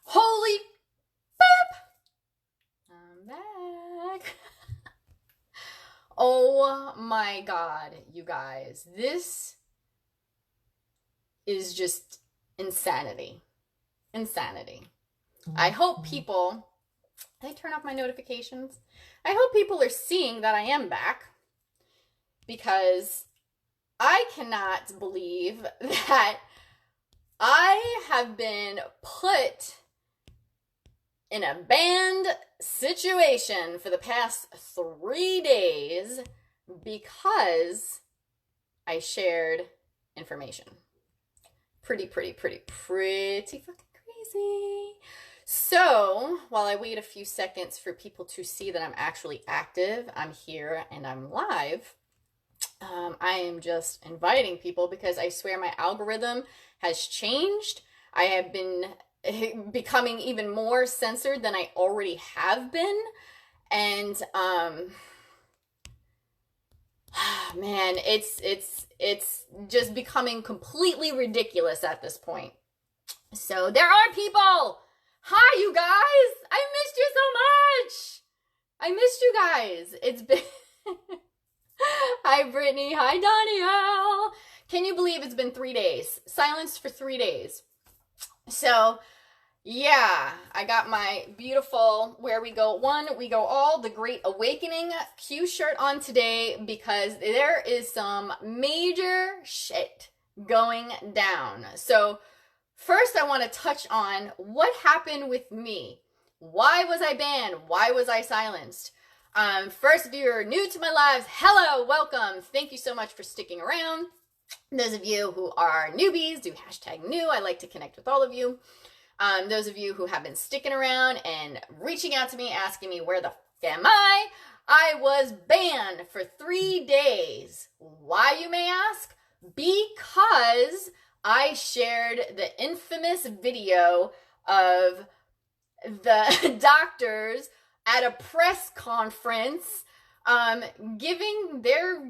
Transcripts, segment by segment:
Holy bap! I'm back. Oh my god, you guys. This is just insanity. Insanity. I hope people. Did I turn off my notifications? I hope people are seeing that I am back, because I cannot believe that I have been put in a banned situation for the past 3 days because I shared information. Pretty fucking crazy. So, while I wait a few seconds for people to see that I'm actually active, I'm here and I'm live, I am just inviting people because I swear my algorithm has changed. I have been becoming even more censored than I already have been. And man, it's just becoming completely ridiculous at this point. So there are people. Hi, you guys. I missed you so much. I missed you guys. It's been Hi, Brittany. Hi, Danielle. Can you believe it's been 3 days? Silenced for 3 days. So, yeah, I got my beautiful Where We Go One, We Go All, The Great Awakening Q shirt on today because there is some major shit going down. So, first I want to touch on what happened with me. Why was I banned? Why was I silenced? First, if you're new to my lives, hello, welcome. Thank you so much for sticking around. Those of you who are newbies, do hashtag new. I like to connect with all of you. Those of you who have been sticking around and reaching out to me, asking me where the f am I was banned for 3 days. Why, you may ask? Because I shared the infamous video of the doctors at a press conference giving their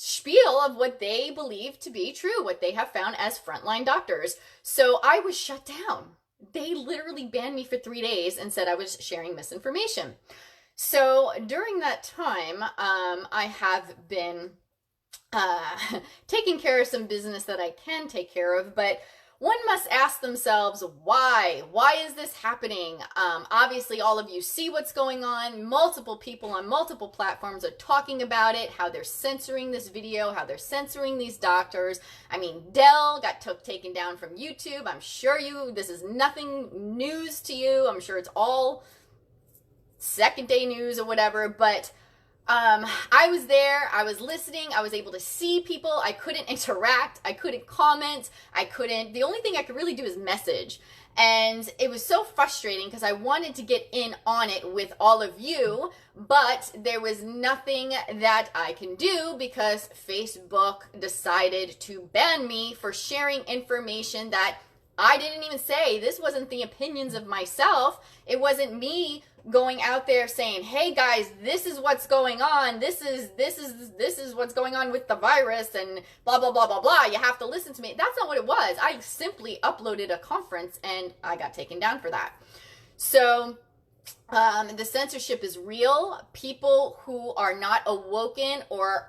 spiel of what they believe to be true, what they have found as frontline doctors. So I was shut down. They literally banned me for 3 days and said I was sharing misinformation. So during that time, I have been taking care of some business that I can take care of, but one must ask themselves, why? Why is this happening? Obviously, all of you see what's going on. Multiple people on multiple platforms are talking about it, how they're censoring this video, how they're censoring these doctors. I mean, Dell got taken down from YouTube. I'm sure this is nothing news to you. I'm sure it's all second day news or whatever, but I was there, I was listening, I was able to see people, I couldn't interact, I couldn't comment, the only thing I could really do is message. And it was so frustrating because I wanted to get in on it with all of you, but there was nothing that I can do because Facebook decided to ban me for sharing information that I didn't even say. This wasn't the opinions of myself. It wasn't me going out there saying, hey guys, this is what's going on. This is what's going on with the virus and blah, blah, blah, blah, blah. You have to listen to me. That's not what it was. I simply uploaded a conference and I got taken down for that. So the censorship is real. People who are not awoken or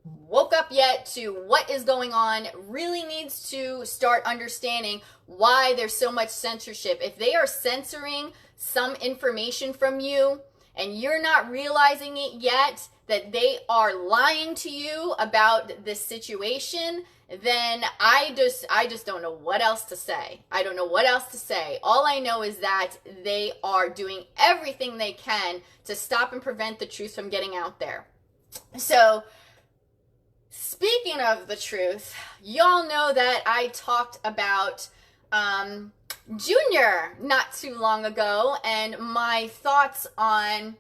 woke up yet to what is going on really needs to start understanding why there's so much censorship. If they are censoring some information from you and you're not realizing it yet, that they are lying to you about this situation, then I just don't know what else to say. I don't know what else to say. All I know is that they are doing everything they can to stop and prevent the truth from getting out there. So, speaking of the truth, y'all know that I talked about Junior not too long ago and my thoughts on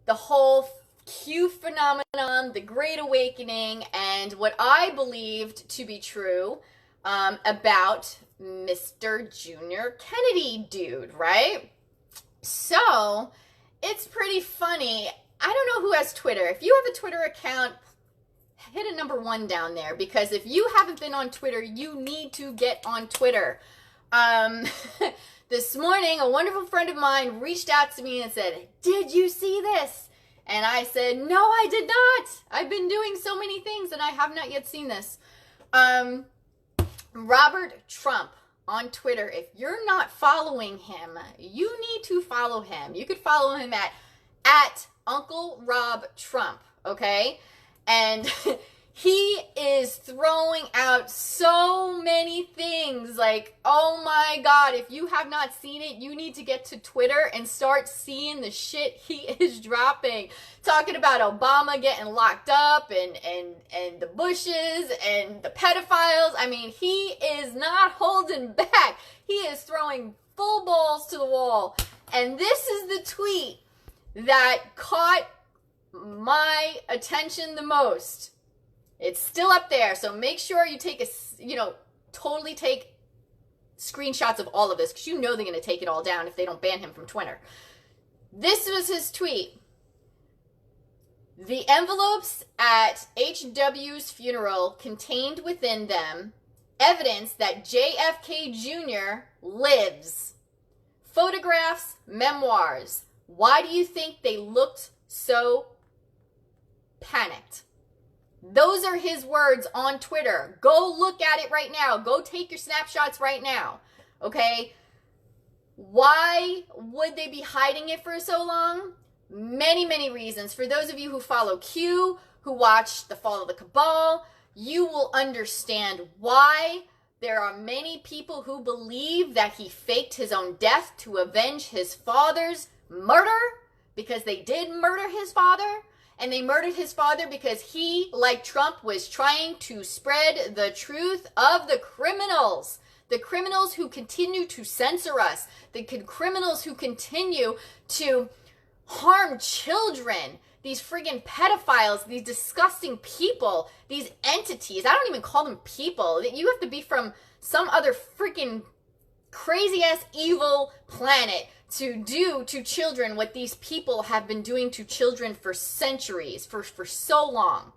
the whole Q phenomenon, the Great Awakening, and what I believed to be true about Mr. Junior Kennedy dude, right? So, it's pretty funny. I don't know who has Twitter. If you have a Twitter account, hit a number 1 down there, because if you haven't been on Twitter, you need to get on Twitter. This morning, a wonderful friend of mine reached out to me and said, "Did you see this?" And I said, "No, I did not. I've been doing so many things and I have not yet seen this." Robert Trump on Twitter, if you're not following him, you need to follow him. You could follow him at Uncle Rob Trump, okay? And he is throwing out so many things. Like, oh my God, if you have not seen it, you need to get to Twitter and start seeing the shit he is dropping. Talking about Obama getting locked up and the Bushes and the pedophiles. I mean, he is not holding back. He is throwing full balls to the wall. And this is the tweet that caught my attention the most. It's still up there, so make sure you take totally take screenshots of all of this, because you know they're going to take it all down if they don't ban him from Twitter. This was his tweet. The envelopes at HW's funeral contained within them evidence that JFK Jr. lives. Photographs, memoirs. Why do you think they looked so panicked? Those are his words on Twitter. Go look at it right now. Go take your snapshots right now. Okay? Why would they be hiding it for so long? Many, many reasons. For those of you who follow Q, who watch The Fall of the Cabal, you will understand why. There are many people who believe that he faked his own death to avenge his father's murder, because they did murder his father. And they murdered his father because he, like Trump, was trying to spread the truth of the criminals. The criminals who continue to censor us. The criminals who continue to harm children. These friggin' pedophiles, these disgusting people, these entities. I don't even call them people. You have to be from some other freaking crazy-ass evil planet to do to children what these people have been doing to children for centuries, for so long.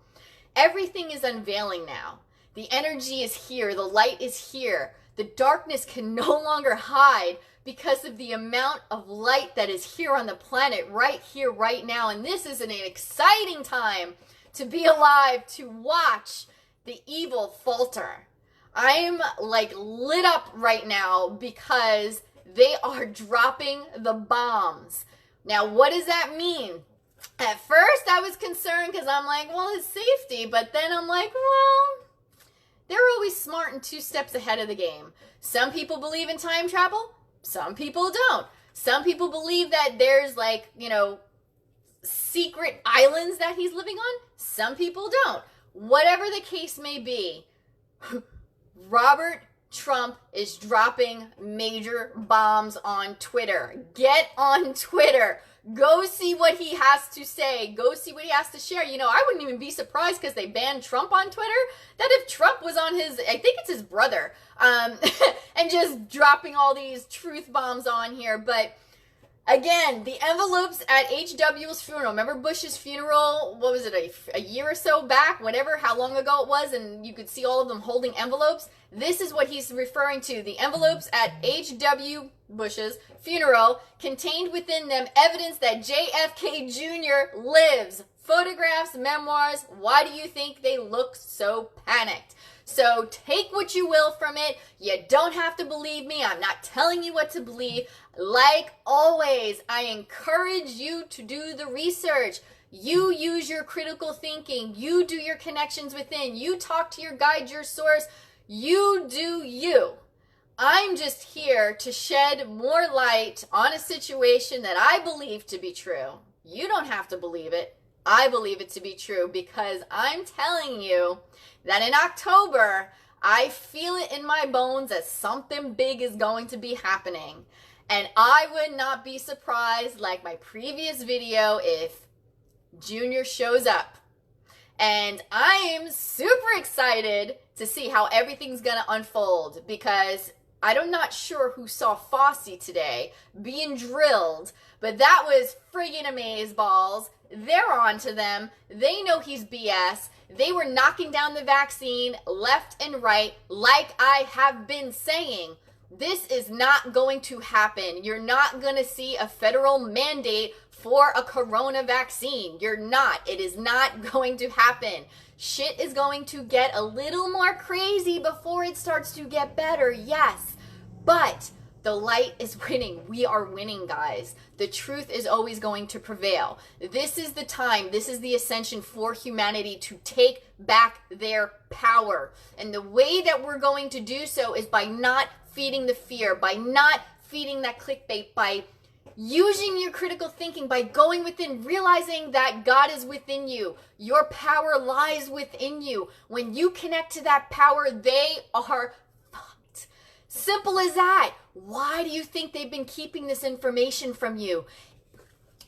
Everything is unveiling now. The energy is here. The light is here. The darkness can no longer hide because of the amount of light that is here on the planet right here, right now. And this is an exciting time to be alive, to watch the evil falter. I'm like lit up right now because they are dropping the bombs. Now, what does that mean? At first, I was concerned because I'm like, well, it's safety. But then I'm like, well, they're always smart and 2 steps ahead of the game. Some people believe in time travel. Some people don't. Some people believe that there's secret islands that he's living on. Some people don't. Whatever the case may be, Robert Trump is dropping major bombs on Twitter. Get on Twitter. Go see what he has to say. Go see what he has to share. I wouldn't even be surprised because they banned Trump on Twitter, that if Trump was on I think it's his brother, and just dropping all these truth bombs on here. But again, the envelopes at HW's funeral. Remember Bush's funeral? What was it, a year or so back? Whatever, how long ago it was, and you could see all of them holding envelopes. This is what he's referring to. The envelopes at H.W. Bush's funeral contained within them evidence that JFK Jr. lives. Photographs, memoirs. Why do you think they look so panicked? So take what you will from it. You don't have to believe me. I'm not telling you what to believe. Like always, I encourage you to do the research. You use your critical thinking. You do your connections within. You talk to your guide, your source. You do you. I'm just here to shed more light on a situation that I believe to be true. You don't have to believe it. I believe it to be true because I'm telling you that in October, I feel it in my bones that something big is going to be happening. And I would not be surprised, like my previous video, if Junior shows up. And I am super excited to see how everything's going to unfold because I'm not sure who saw Fosse today being drilled, but that was friggin' amazeballs. They're on to them. They know he's BS. They were knocking down the vaccine left and right, like I have been saying. This is not going to happen. You're not going to see a federal mandate for a corona vaccine. You're not. It is not going to happen. Shit is going to get a little more crazy before it starts to get better, yes. But the light is winning. We are winning, guys. The truth is always going to prevail. This is the time, this is the ascension for humanity to take back their power. And the way that we're going to do so is by not feeding the fear, by not feeding that clickbait, by using your critical thinking, by going within, realizing that God is within you. Your power lies within you. When you connect to that power, they are fucked. Simple as that. Why do you think they've been keeping this information from you?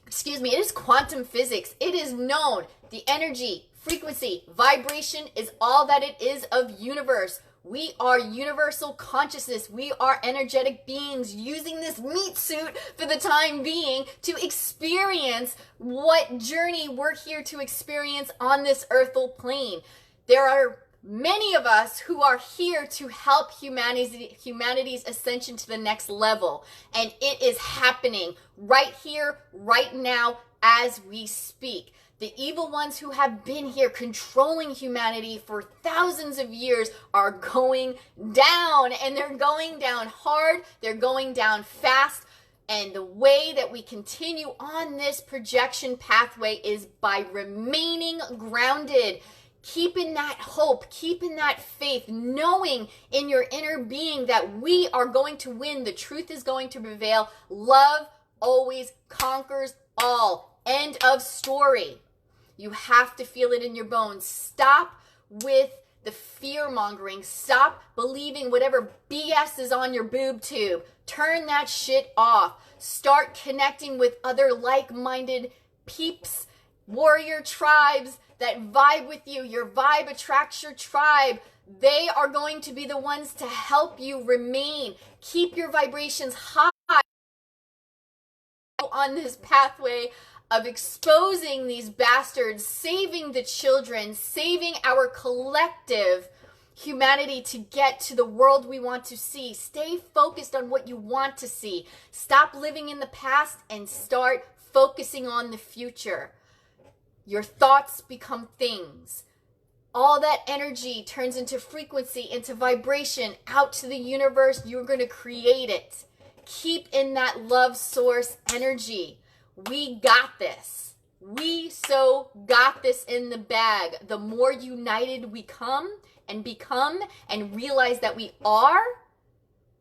Excuse me, it is quantum physics. It is known. The energy, frequency, vibration is all that it is of universe. We are universal consciousness. We are energetic beings using this meat suit for the time being to experience what journey we're here to experience on this earthly plane. There are many of us who are here to help humanity's ascension to the next level. And it is happening right here, right now, as we speak. The evil ones who have been here controlling humanity for thousands of years are going down, and they're going down hard, they're going down fast, and the way that we continue on this projection pathway is by remaining grounded, keeping that hope, keeping that faith, knowing in your inner being that we are going to win, the truth is going to prevail, love always conquers all. End of story. You have to feel it in your bones. Stop with the fear mongering. Stop believing whatever BS is on your boob tube. Turn that shit off. Start connecting with other like-minded peeps, warrior tribes that vibe with you. Your vibe attracts your tribe. They are going to be the ones to help you remain. Keep your vibrations high on this pathway of exposing these bastards, saving the children, saving our collective humanity to get to the world we want to see. Stay focused on what you want to see. Stop living in the past and start focusing on the future. Your thoughts become things. All that energy turns into frequency, into vibration, out to the universe. You're going to create it. Keep in that love source energy. We got this. We so got this in the bag. The more united we come and become and realize that we are,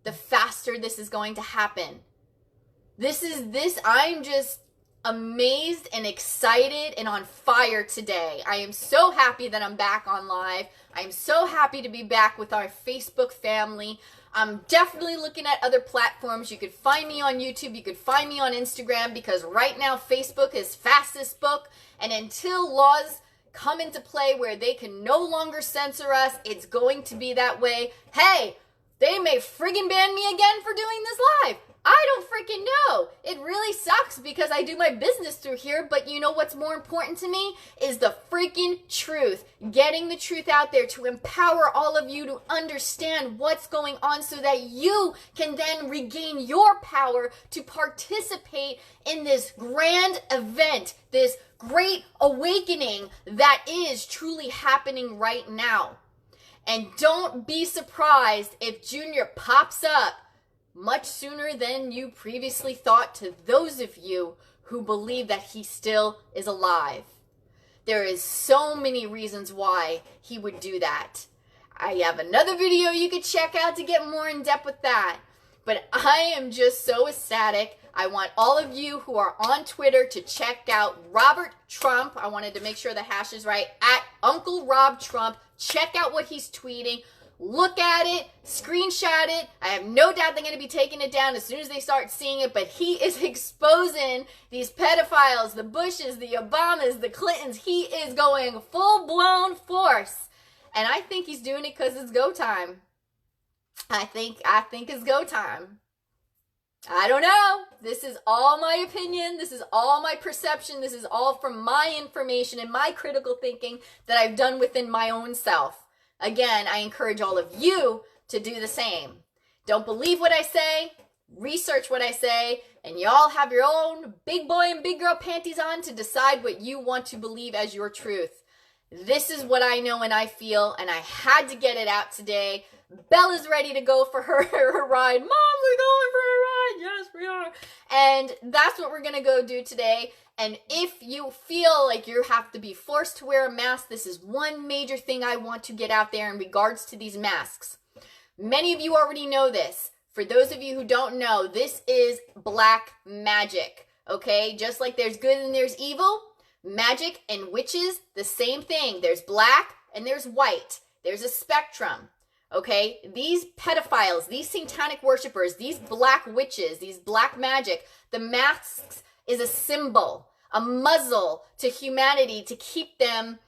the faster this is going to happen. I'm just amazed and excited and on fire today. I am so happy that I'm back on live. I'm so happy to be back with our Facebook family. I'm definitely looking at other platforms. You could find me on YouTube. You could find me on Instagram, because right now Facebook is fastest book. And until laws come into play where they can no longer censor us, it's going to be that way. Hey, they may friggin' ban me again for doing this live. I don't freaking know. It really sucks because I do my business through here, but you know what's more important to me is the freaking truth. Getting the truth out there to empower all of you to understand what's going on so that you can then regain your power to participate in this grand event, this great awakening that is truly happening right now. And don't be surprised if Junior pops up much sooner than you previously thought, to those of you who believe that he still is alive. There is so many reasons why he would do that. I have another video you could check out to get more in depth with that. But I am just so ecstatic. I want all of you who are on Twitter to check out Robert Trump. I wanted to make sure the hash is right. At Uncle Rob Trump. Check out what he's tweeting. Look at it, screenshot it. I have no doubt they're going to be taking it down as soon as they start seeing it, but he is exposing these pedophiles, the Bushes, the Obamas, the Clintons. He is going full-blown force, and I think he's doing it because it's go time. I think it's go time. I don't know. This is all my opinion. This is all my perception. This is all from my information and my critical thinking that I've done within my own self. Again, I encourage all of you to do the same. Don't believe what I say. Research what I say. And y'all have your own big boy and big girl panties on to decide what you want to believe as your truth. This is what I know and I feel, and I had to get it out today. Bella's ready to go for her ride. Mom, we're going for a ride. Yes, we are. And that's what we're going to go do today. And if you feel like you have to be forced to wear a mask, this is one major thing I want to get out there in regards to these masks. Many of you already know this. For those of you who don't know, this is black magic. Okay? Just like there's good and there's evil, magic and witches, the same thing. There's black and there's white. There's a spectrum. Okay, these pedophiles, these satanic worshipers, these black witches, these black magic, the masks is a symbol, a muzzle to humanity to keep them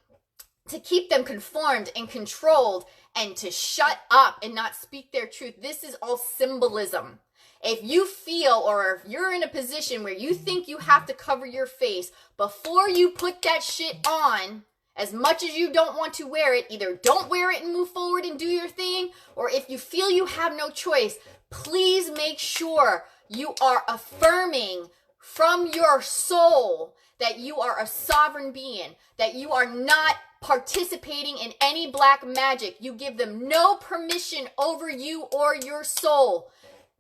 conformed and controlled and to shut up and not speak their truth. This is all symbolism. If you feel or if you're in a position where you think you have to cover your face before you put that shit on, as much as you don't want to wear it, either don't wear it and move forward and do your thing, or if you feel you have no choice, please make sure you are affirming from your soul that you are a sovereign being, that you are not participating in any black magic. You give them no permission over you or your soul.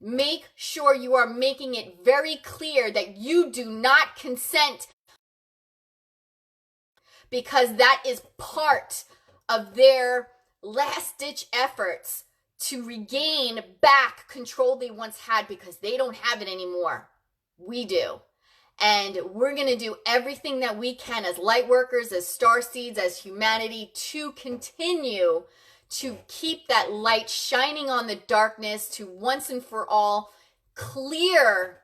Make sure you are making it very clear that you do not consent, because that is part of their last-ditch efforts to regain back control they once had, because they don't have it anymore. We do. And we're going to do everything that we can as light workers, as star seeds, as humanity, to continue to keep that light shining on the darkness, to once and for all clear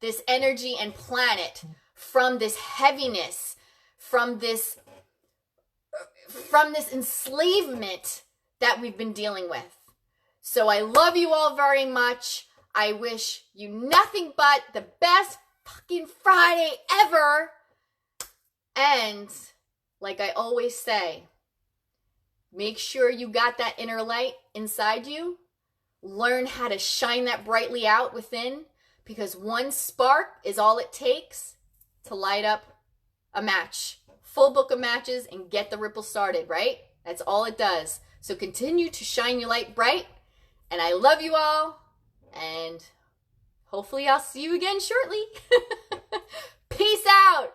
this energy and planet from this heaviness, from this enslavement that we've been dealing with. So I love you all very much. I wish you nothing but the best fucking Friday ever. And like I always say, make sure you got that inner light inside you. Learn how to shine that brightly out within, because one spark is all it takes to light up a match. Full book of matches and get the ripple started, right? That's all it does. So continue to shine your light bright. And I love you all. And hopefully I'll see you again shortly. Peace out.